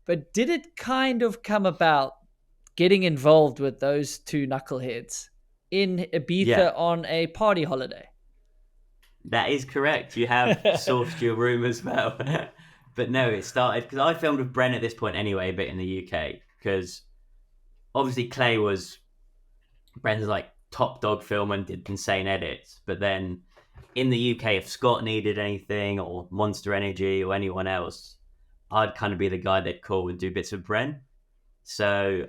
But did it kind of come about getting involved with those two knuckleheads in Yeah, Ibiza on a party holiday? that is correct. You have sourced your room as well. But no, it started because I filmed with Bren at this point anyway, a bit in the UK. Because obviously Clay was Bren's like top dog film and did insane edits. But then in the UK, if Scott needed anything or Monster Energy or anyone else, I'd kind of be the guy they'd call and do bits of Bren. So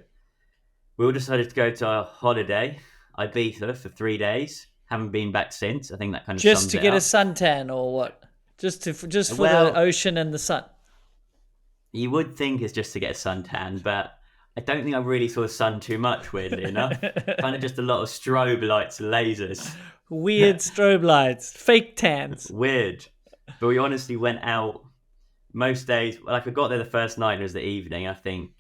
we all decided to go to our holiday, Ibiza, for 3 days. Haven't been back since. I think that kind of Just sums to it get a up. suntan or what? Just for the Well, ocean and the sun. you would think it's just to get a suntan, but I don't think I really saw the sun too much, weirdly enough. Kind of just a lot of strobe lights and lasers. Weird strobe lights, fake tans. Weird. But we honestly went out most days. Like, I got there the first night, it was the evening. I think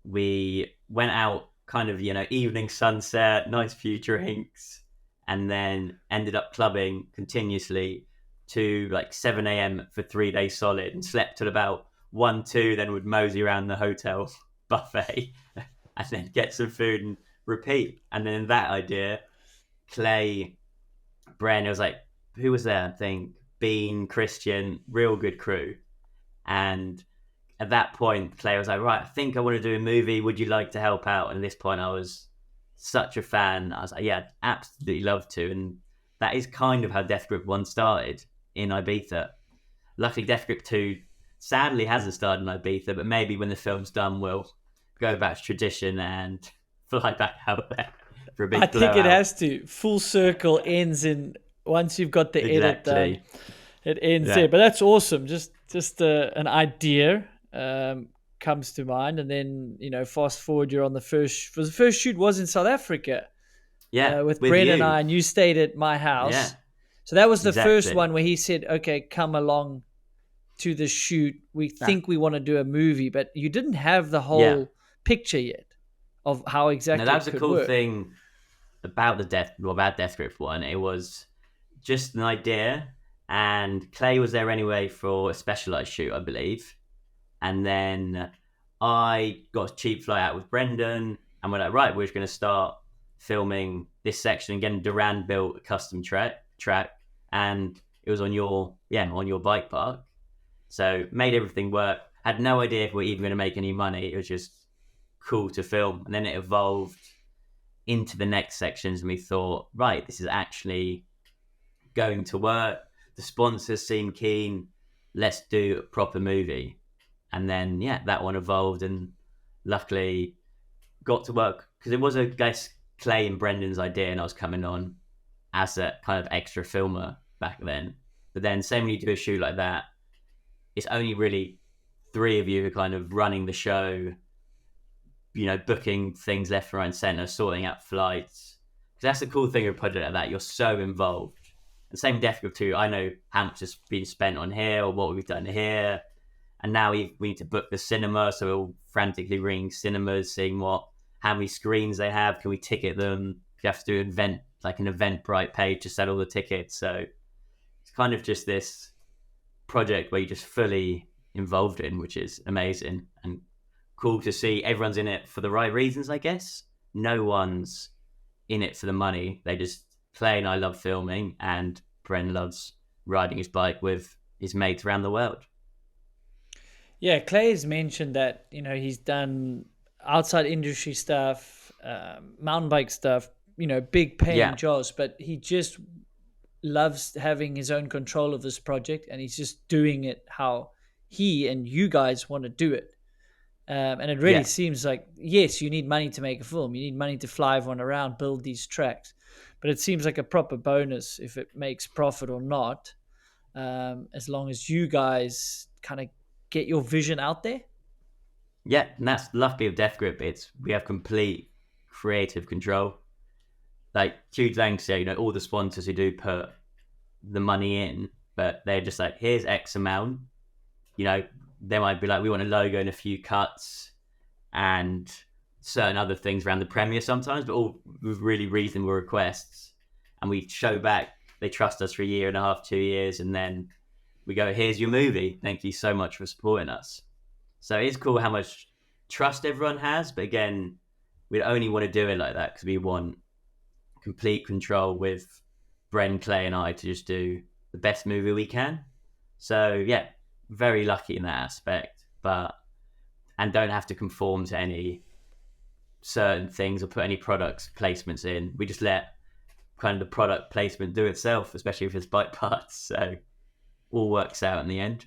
we went out kind of, evening sunset, nice few drinks, and then ended up clubbing continuously to like 7 a.m. for 3 days solid and slept till about 1, 2, then would mosey around the hotel buffet and then get some food and repeat. And then that idea, Clay, Bren, it was like, who was there? I think Bean, Christian, real good crew. And at that point, Clay was like, right, I think I want to do a movie. Would you like to help out? And at this point, I was such a fan. I was like, yeah, I'd absolutely love to. And that is kind of how Deathgrip 1 started in Ibiza. Luckily, Deathgrip 2 sadly hasn't started in Ibiza, but maybe when the film's done, we'll go back to tradition and fly back out there for a I big think it blowout. has to. Full circle ends in once you've got the edit done. Exactly. It ends there. Yeah. But that's awesome. Just an idea comes to mind, and then fast forward, you're on the first. For the first shoot was in South Africa Yeah. with With Brent and you. I, and you stayed at my Yeah. house. So that was the first Exactly. one where he said, "Okay, come along to the shoot. We That, think we want to do a movie," but you didn't have the yeah. whole picture yet of how No, exactly that it was a could cool work. thing about about Deathgrip 1. It was just an idea, and Clay was there anyway for a specialized shoot, I believe. And then I got a cheap flight out with Brendan, and we're like, right, we're just going to start filming this section again. Duran built a custom track, and it was on your bike park. So made everything work. Had no idea if we are even going to make any money. It was just cool to film, and then it evolved into the next sections, and we thought, right, this is actually going to work. The sponsors seem keen. Let's do a proper movie. And then, yeah, that one evolved and luckily got to work because it was, I guess, Clay and Brendan's idea, and I was coming on as a kind of extra filmer back then. But then, same when you do a shoot like that, it's only really three of you who are kind of running the show, booking things left, right, and center, sorting out flights. Because that's the cool thing of a project like that. You're so involved. And same with Death Grip 2. I know how much has been spent on here or what we've done here. And now we need to book the cinema. So we're all frantically ringing cinemas, seeing how many screens they have. Can we ticket them? You have to do an Eventbrite page to sell all the tickets. So it's kind of just this project where you're just fully involved in, which is amazing and cool to see. Everyone's in it for the right reasons, I guess. No one's in it for the money. They just play, and I love filming, and Bren loves riding his bike with his mates around the world. Yeah, Clay has mentioned that he's done outside industry stuff, mountain bike stuff, big paying Yeah, jobs, but he just loves having his own control of this project, and he's just doing it how he and you guys want to do it. And it really yeah, seems like, yes, you need money to make a film. You need money to fly everyone around, build these tracks. But it seems like a proper bonus if it makes profit or not, as long as you guys kind of get your vision out there. yeah. And that's lucky with Death Grip. We have complete creative control. Like, huge thanks to all the sponsors who do put the money in, but they're just like, here's X amount. They might be like, we want a logo and a few cuts and certain other things around the premiere sometimes, but all with really reasonable requests. And we show back, they trust us for a year and a half, 2 years, and then we go, here's your movie. Thank you so much for supporting us. So it's cool how much trust everyone has. But again, we only want to do it like that because we want complete control with Bren, Clay, and I to just do the best movie we can. So yeah, very lucky in that aspect, but and don't have to conform to any certain things or put any product placements in. We just let kind of the product placement do itself, especially if it's bike parts. So all works out in the end.